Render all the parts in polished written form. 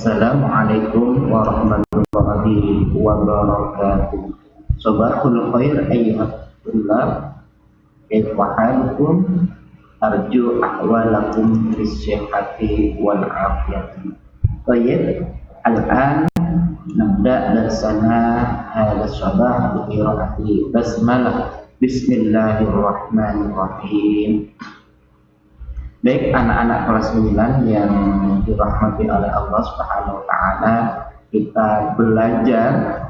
Assalamualaikum warahmatullahi wabarakatuh. Sabahul khair ayyuhallab. Kaifa halukum? Arju ahwalakum bisyihhati wal afiyati. Baik, al-an nabda darsana hadha sabah bi qiraati basmalah. Bismillahirrahmanirrahim. Baik anak-anak kelas 9 yang dirahmati oleh Allah Subhanahu wa taala, kita belajar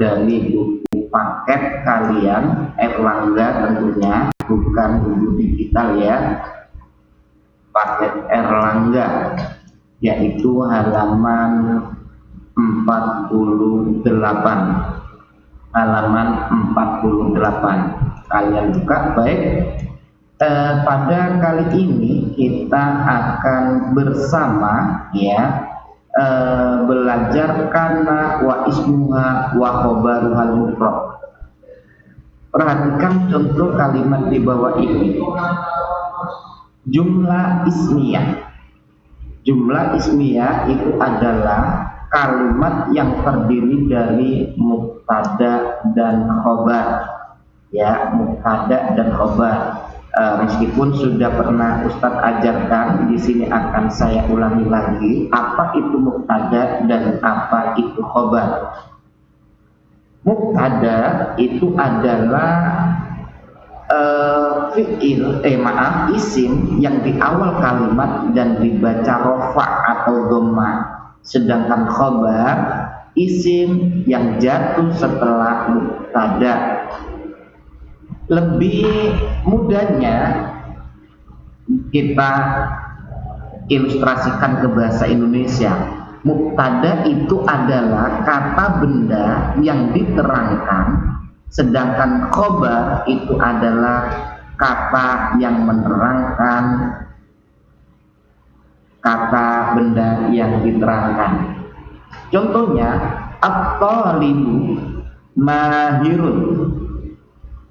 dari buku paket kalian Erlangga, tentunya bukan buku digital ya. Paket Erlangga yaitu halaman 48. Kalian buka. Baik. Pada kali ini kita akan bersama ya belajar kana wa ismuha wa khobaruhal mufrad. Perhatikan contoh kalimat di bawah ini. Jumlah ismiyah. Jumlah ismiyah itu adalah kalimat yang terdiri dari mubtada dan khobar. Ya, mubtada dan khobar. Meskipun sudah pernah Ustadz ajarkan, di sini akan saya ulangi lagi apa itu mubtada dan apa itu khobar. Mubtada itu adalah isim yang di awal kalimat dan dibaca rofa atau dhamma. Sedangkan khobar isim yang jatuh setelah mubtada. Lebih mudahnya kita ilustrasikan ke bahasa Indonesia. Mubtada itu adalah kata benda yang diterangkan, sedangkan khobar itu adalah kata yang menerangkan kata benda yang diterangkan. Contohnya, at-thalibu mahirun.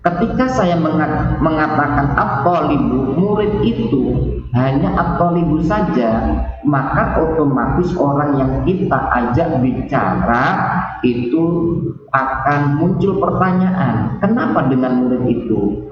Ketika saya mengatakan at-thalibu, murid itu hanya at-thalibu saja, maka otomatis orang yang kita ajak bicara itu akan muncul pertanyaan, kenapa dengan murid itu?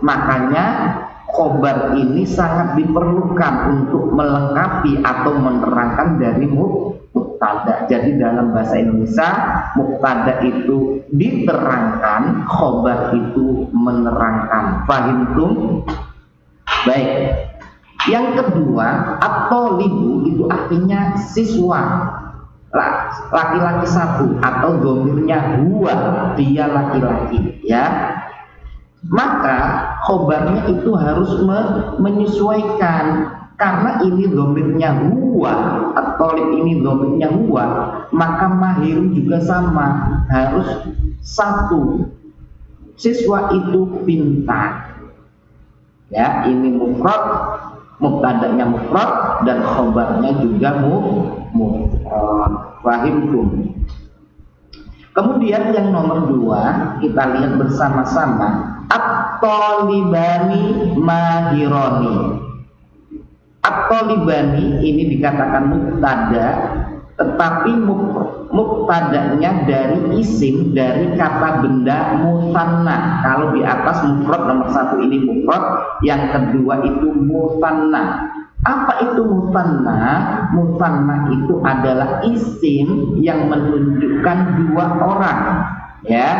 Makanya khobar ini sangat diperlukan untuk melengkapi atau menerangkan dari mubtada. Jadi dalam bahasa Indonesia, mubtada itu diterangkan, khobar itu menerangkan. Fahimtum? Baik. Yang kedua, at-thalibu itu artinya siswa, laki-laki satu, atau dhamirnya huwa, dia laki-laki, ya. Maka khobarnya itu harus menyesuaikan, karena ini dhamirnya huwa, at-thalib ini dhamirnya huwa, maka mahir juga sama, harus satu. Siswa itu pintar. Ya, ini mufrad, mubtadanya mufrad dan khobarnya juga mufrad. Fahimtum? Kemudian yang nomor 2 kita lihat bersama-sama. At-thalibani mahironi. At-thalibani ini dikatakan mubtada, tetapi mubtadanya dari isim, dari kata benda musanna. Kalau di atas mufrad nomor 1 ini mufrad, yang kedua itu musanna. Apa itu musanna? Musanna itu adalah isim yang menunjukkan dua orang, ya.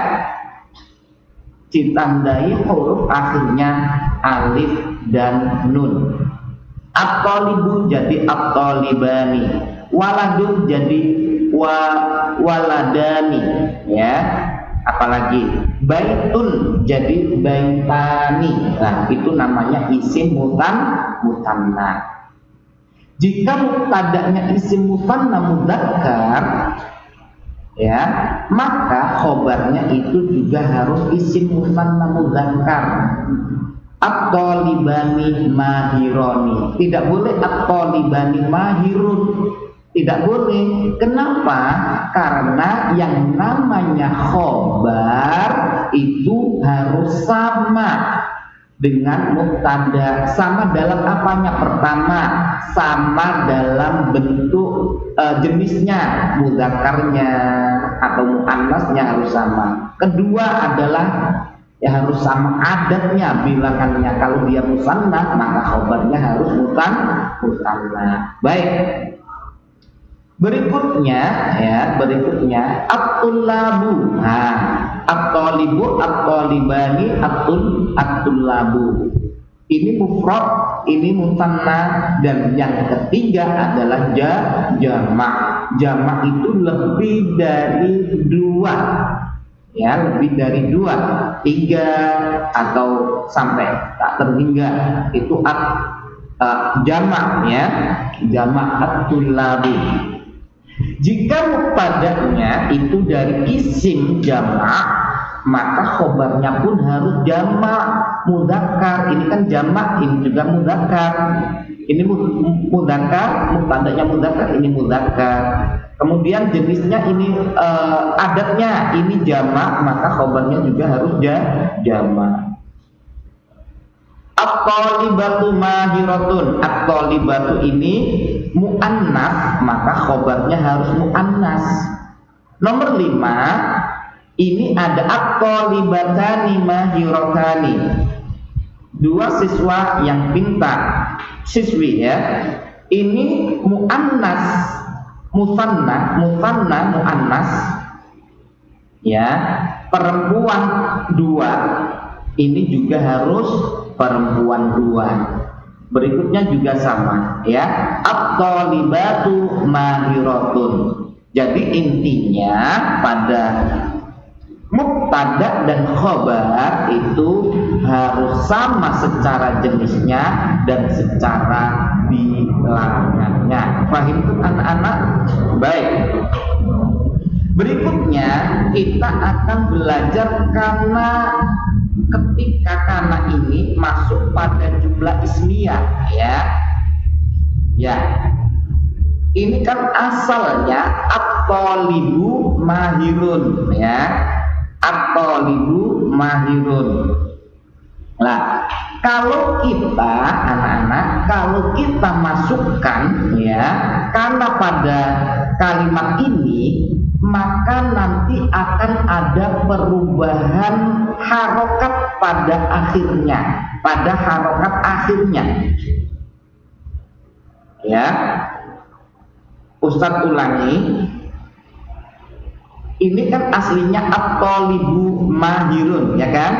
Ditandai huruf akhirnya alif dan nun. At-thalibu jadi at-thalibani, waladun jadi waladani, ya. Apalagi baitun jadi baitani. Nah, itu namanya isim mutanna. Jika mubtada'nya isim mutanna mudzakkar, ya, maka khobarnya itu juga harus isim mutanna mudzakkar. At-thalibani mahironi. Tidak boleh at-thalibani mahirun. Tidak boleh. Kenapa? Karena yang namanya khobar itu harus sama dengan mubtada. Sama dalam apanya? Pertama, sama dalam bentuk jenisnya, mudzakarnya atau muannasnya harus sama. Kedua adalah ya harus sama adatnya, bilangannya. Kalau dia musanna maka khobarnya harus musanna. Baik. Berikutnya at-tullabu. At-talibu, at-talibani, at-tullabu. Ini mufrad, ini musanna, dan yang ketiga adalah jamak. Jamak itu lebih dari dua. Ya, lebih dari dua, tiga atau sampai tak terhingga. Itu jamak ya, jamak at-tullabu. Jika mubtada'nya itu dari isim jamak, maka khobarnya pun harus jamak mudzakkar. Ini kan jamak, ini juga mudzakkar. Ini mudzakkar, mubtada'nya mudzakkar, ini mudzakkar. Kemudian jenisnya ini adatnya ini jamak, maka khobarnya juga harus jamak. At-talibatu mahiratun. At-talibatu ini muannas, maka khobarnya harus muannas. Nomor 5, ini ada at-talibatani mahiratani. Dua siswa yang pintar, siswi ya. Ini muannas, musanna muannas. Ya, perempuan dua. Ini juga harus perempuan dua. Berikutnya juga sama ya, at-talibatu mahiratun. Jadi intinya pada mubtada dan khobar itu harus sama secara jenisnya dan secara bilangannya. Paham itu anak-anak? Baik. Berikutnya kita akan belajar karena ketika kana ini masuk pada jumlah ismiyah ya. Ini kan asalnya at-talibu mahirun ya. At-talibu mahirun. Nah, kalau kita anak-anak, kalau kita masukkan ya karena pada kalimat ini, maka nanti akan ada perubahan harokat pada harokat akhirnya. Ya, Ustadz ulangi. Ini kan aslinya at-talibu mahirun, ya kan?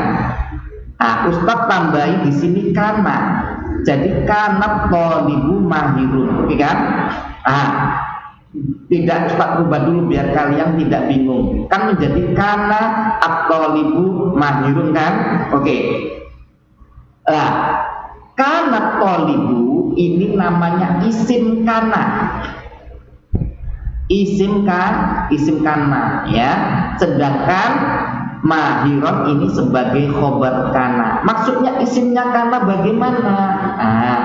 Nah, Ustadz tambahi di sini kana. Jadi kana talibu mahirun, oke kan? Nah, tidak Ustadz rubah dulu biar kalian tidak bingung. Kan menjadi kana at-talibu mahirun kan? Oke. Nah, kana talibu ini namanya isim kana. Isim kana ya. Sedangkan mahiron ini sebagai khobar kana. Maksudnya isimnya kana bagaimana? Nah,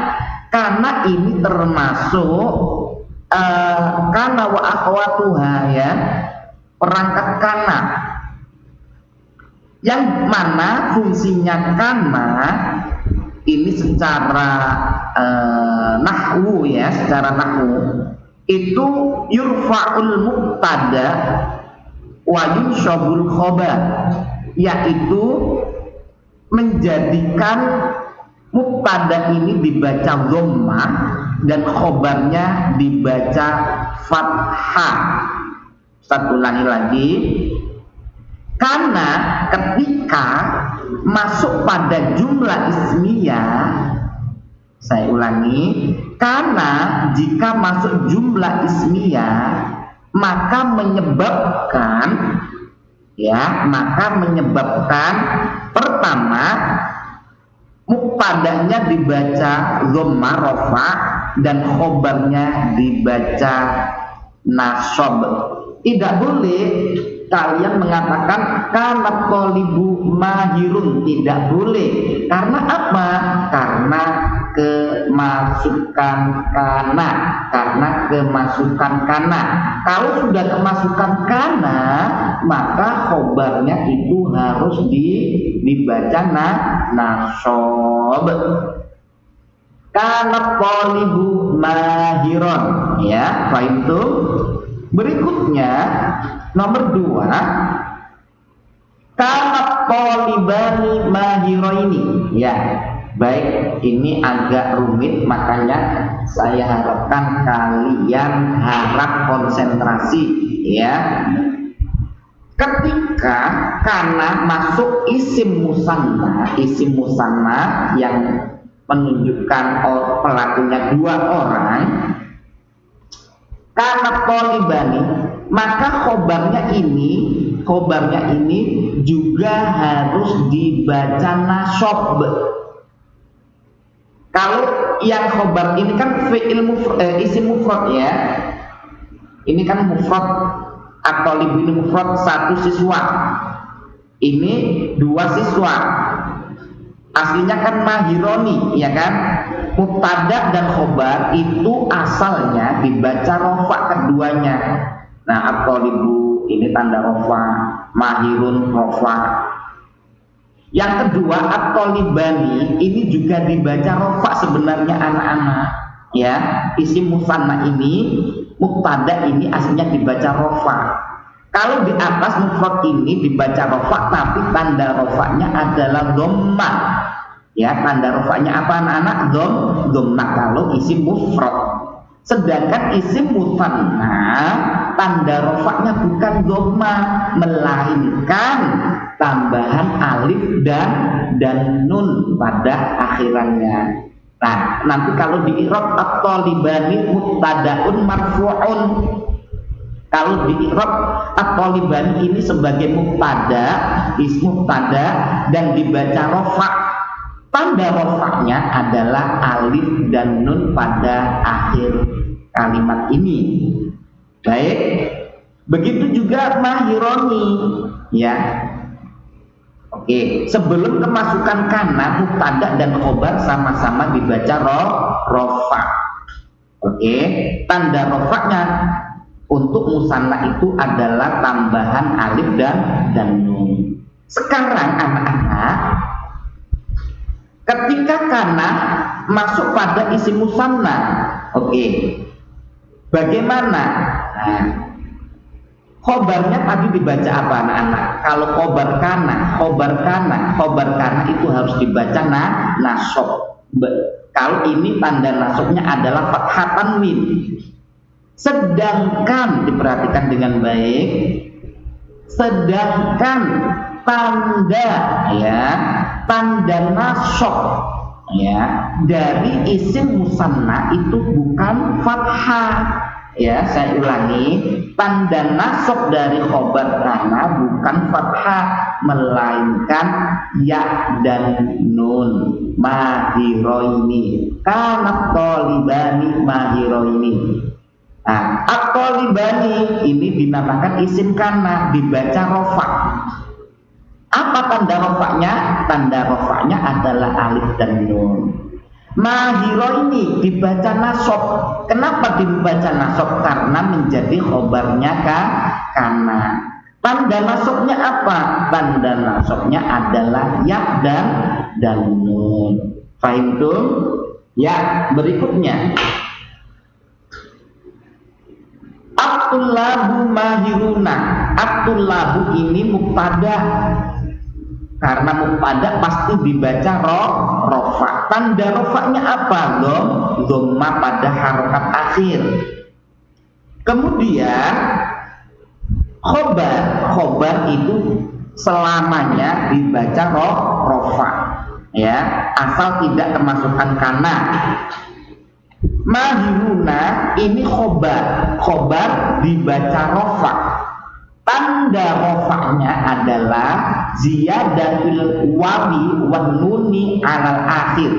kana ini termasuk kana wa akhwatuha ya, perangkat kana yang mana fungsinya kana ini secara nahwu ya, secara nahwu itu yurfa'ul mubtada wa yunshabul khobar, yaitu menjadikan mubtada ini dibaca dhammah dan khobarnya dibaca fathah. Ustaz ulangi lagi. Karena ketika masuk pada jumlah ismiyah, saya ulangi, karena jika masuk jumlah ismiyah maka menyebabkan pertama mubtadanya dibaca dhammah rafa dan khobarnya dibaca nasab. Tidak boleh kalian mengatakan kana talibu mahirun, tidak boleh. Karena apa? Karena kemasukan kana. Kalau sudah kemasukan kana, maka khobarnya itu harus dibaca nasab. Kana talibu mahiron ya. Fahim tuh. Berikutnya nomor 2, kana talibani mahiroini. Ya, baik, ini agak rumit, makanya saya harapkan kalian harap konsentrasi, ya. Ketika kana masuk isim musanna yang menunjukkan pelakunya 2 orang, kana talibani, maka khobarnya ini juga harus dibaca nasab. Kalau yang khobar ini kan isim mufrad, ya. Ini kan mufrad, atau talibin mufrad 1 siswa. Ini 2 siswa. Aslinya kan mahironi, ya kan? Mubtada dan khobar itu asalnya dibaca rofa keduanya. Nah, at-talibu ini tanda rofa, mahirun rofa. Yang kedua, at-talibani ini juga dibaca rofa sebenarnya anak-anak, ya. Isim musanna ini, mubtada ini aslinya dibaca rofa. Kalau di atas mufrad ini dibaca rofa, tapi tanda rofanya adalah dhammah. Ya, tanda rofanya apa anak-anak? Dhammah kalau isim mufrad. Sedangkan isim musanna tanda rofanya bukan dhammah, melainkan tambahan alif dan nun pada akhirannya. Nah, nanti kalau di i'rab at-talibani mubtadaun marfu'un. Kalau di i'rab at-talibani ini sebagai mubtada, dan dibaca rofa. Tanda rofanya adalah alif dan nun pada akhir kalimat ini. Baik, begitu juga mahironi, ya. Oke, sebelum kemasukan kana, mubtada dan khobar sama-sama dibaca rofa. Oke, tanda rofanya untuk musanna itu adalah tambahan alif dan nun. Sekarang anak-anak, ketika kana masuk pada isim musanna, oke, bagaimana? Nah, khobarnya tadi dibaca apa anak-anak? Kalau khobar kana itu harus dibaca nasab. Kalau ini tanda nasabnya adalah fathah tanwin. Sedangkan diperhatikan dengan baik, sedangkan tanda nasab, ya, dari isim musanna itu bukan fathah. Ya, saya ulangi, tanda nasab dari khobar kana bukan fathah, melainkan ya dan nun. Mahiroini, kana talibani mahiroini. Nah, at-talibani ini dinamakan isim kana, dibaca rofa. Apa tanda rofanya? Tanda rofanya adalah alif dan nun. Mahiroini dibaca nasab. Kenapa dibaca nasab? Karena menjadi khobarnya kana. Tanda nasabnya apa? Tanda nasabnya adalah ya dan nun. Fahim tuh? Ya, berikutnya. At-tullabu mahiruna. At-tullabu ini mubtada. Karena mubtada pasti dibaca rofa. Tanda rofanya apa? Dhammah pada harokat akhir. Kemudian khobar itu selamanya dibaca rofa, ya, asal tidak kemasukan kana. Mahiruna ini khobar dibaca rofa. Tanda rofanya adalah ziyadatul wawi wan nuni alal akhir,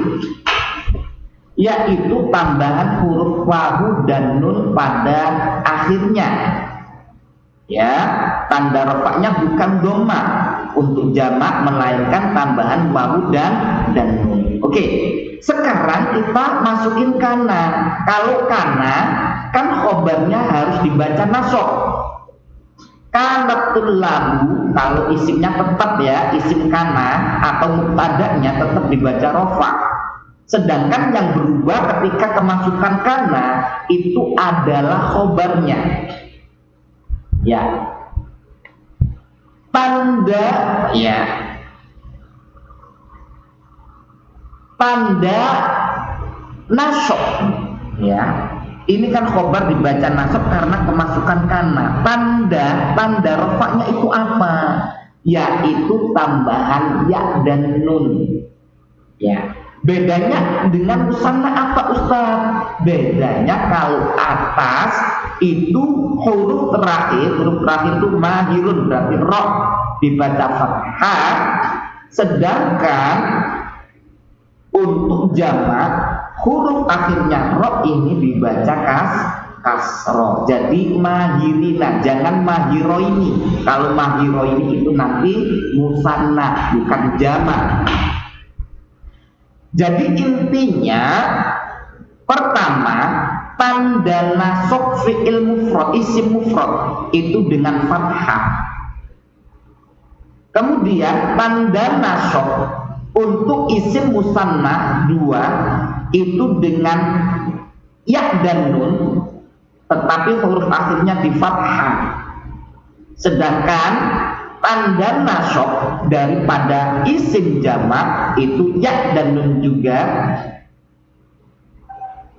yaitu tambahan huruf wawu dan nun pada akhirnya. Ya, tanda rofanya bukan dhammah untuk jamak, melainkan tambahan wawu dan nun. Oke, sekarang kita masukin kana. Kalau kana kan khobarnya harus dibaca nasab. Kanatul labu, kalau isimnya tetap, ya, isim kana atau mubtadanya tetap dibaca rofa. Sedangkan yang berubah ketika kemasukan kana itu adalah khobarnya. Ya. Tanda ya. Tanda nasab ya. Ini kan khobar dibaca nasab karena kemasukan kana. Tanda rofaknya itu apa? Yaitu tambahan ya dan nun. Ya. Bedanya dengan musanna apa Ustaz? Bedanya kalau atas itu huruf terakhir itu mahirun, berarti roh dibaca fathah, sedangkan untuk jamak huruf akhirnya roh ini dibaca kasroh. Jadi mahirina, jangan mahiroini. Kalau mahiroini itu nanti musanna, bukan jamak. Jadi intinya pertama tanda nasab fi'il mufrad, isim mufrad itu dengan fathah. Kemudian tanda nasab untuk isim musanna 2 itu dengan ya dan nun, tetapi huruf akhirnya di fathah. Sedangkan tanda nasab daripada isim jamak itu ya dan nun juga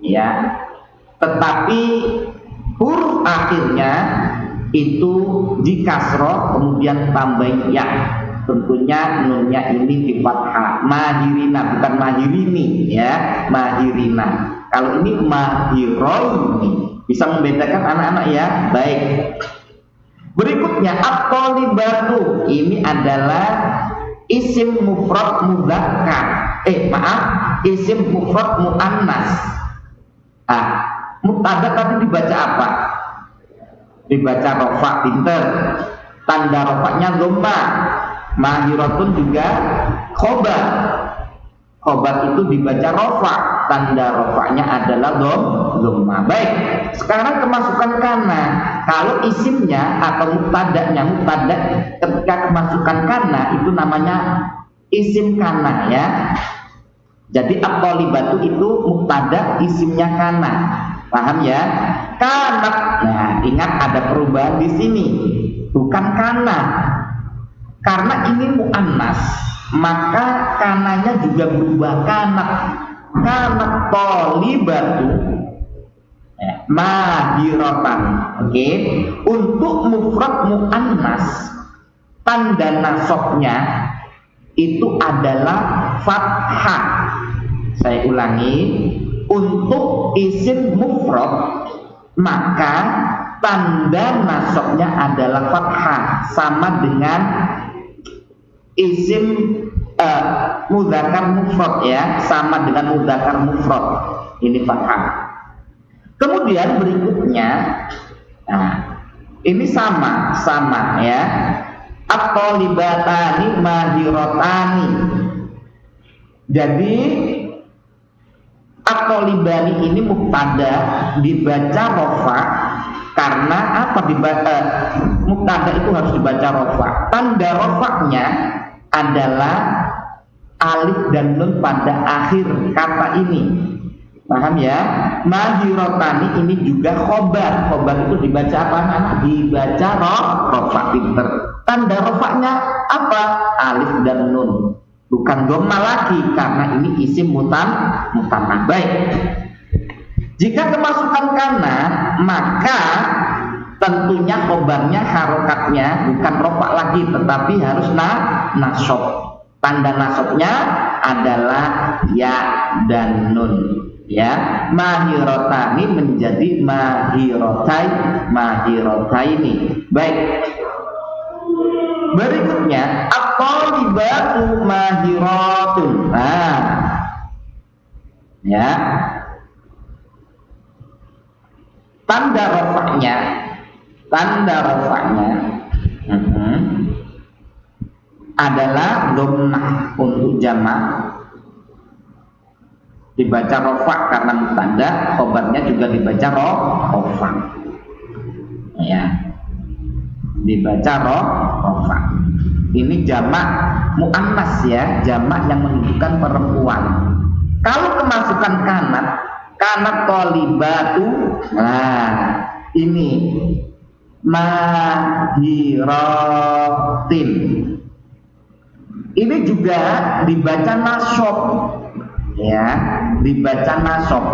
ya, tetapi huruf akhirnya itu di kasroh kemudian tambah ya, tentunya nunnya ini di fathah. Mahirina, bukan mahirini ya, mahirina. Kalau ini mahiroini, bisa membedakan anak-anak ya. Baik. Berikutnya at-thalibatu, ini adalah isim mufrad mudzakkar. Isim mufrad muannas. Mubtada tadi dibaca apa? Dibaca rofa, pinter. Tanda rofanya dhamma. Mahiratun juga khobar. Khobar itu dibaca rofa, tanda rofanya adalah dhamma. Baik, sekarang kemasukan kana. Kalau isimnya atau mubtada'nya, mubtada ketika kemasukan kana itu namanya isim kana ya. Jadi at-thalibatu itu mubtada, isimnya kana. Paham ya? Kanat. Nah, ingat ada perubahan di sini. Bukan kana. Karena ini muannas, maka kananya juga berubah. Kanat thalibatu mahiratan. Oke. Untuk mufrad muannas, tanda nasabnya itu adalah fathah. Saya ulangi, untuk isim mufrad maka tanda nasabnya adalah fathah, sama dengan isim mudzakkar mufrad ya, sama dengan mudzakkar mufrad, ini fathah. Kemudian berikutnya, ini sama ya, at-thalibatani mahiratani. Jadi at-thalibani ini mubtada dibaca rofa karena apa? Mubtada itu harus dibaca rofa. Tanda rofanya adalah alif dan nun pada akhir kata ini. Paham ya? Mahirotani ini juga khobar. Khobar itu dibaca apa? Dibaca rofa, pinter. Tanda rofanya apa? Alif dan nun, bukan dhamma lagi karena ini isim mutanna. Baik. Jika kemasukan kana, maka tentunya khobarnya harokatnya bukan rofa lagi, tetapi harus nasab. Tanda nasabnya adalah ya dan nun ya. Mahirotani menjadi mahirotaini. Baik. Berikutnya at-thalibatu mahiratun. Ya. Tanda rofaknya adalah dhammah untuk jamak, dibaca rofa karena tanda, khobarnya juga dibaca rofa ya, dibaca rofa. Ini jamak muannas ya, jamak yang menunjukkan perempuan. Kalau kemasukan kanat, kanat tolibatu, nah ini mahiratin. Ini juga dibaca nasob, ya, dibaca nasob.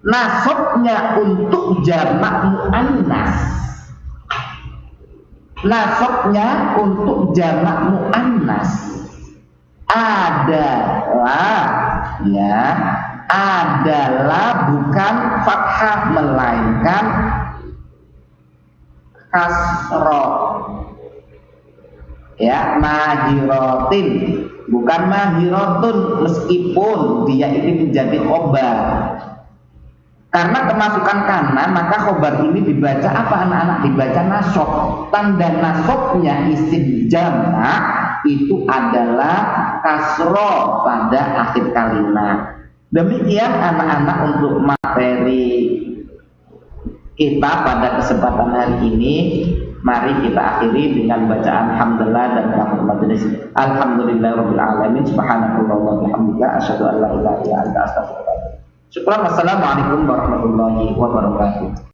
Nasobnya untuk jamak muannas. Nasobnya untuk jamak muannas adalah, ya, adalah bukan fathah melainkan kasroh, ya, mahirotin, bukan mahirotun, meskipun dia ini menjadi khobar. Karena kemasukan kanan, maka khobar ini dibaca apa anak-anak? Dibaca nasob. Tanda nasobnya isim jamak itu adalah kasroh pada akhir kalimat. Demikian anak-anak untuk materi kita pada kesempatan hari ini. Mari kita akhiri dengan bacaan hamdalah dan kafir majelis. Alhamdulillahirabbil alamin. Subhanallah wa bihamdika asyhadu an la ilaha illa anta astaghfiruka wa atubu ilaik. Syukran. Wassalamualaikum warahmatullahi wabarakatuh.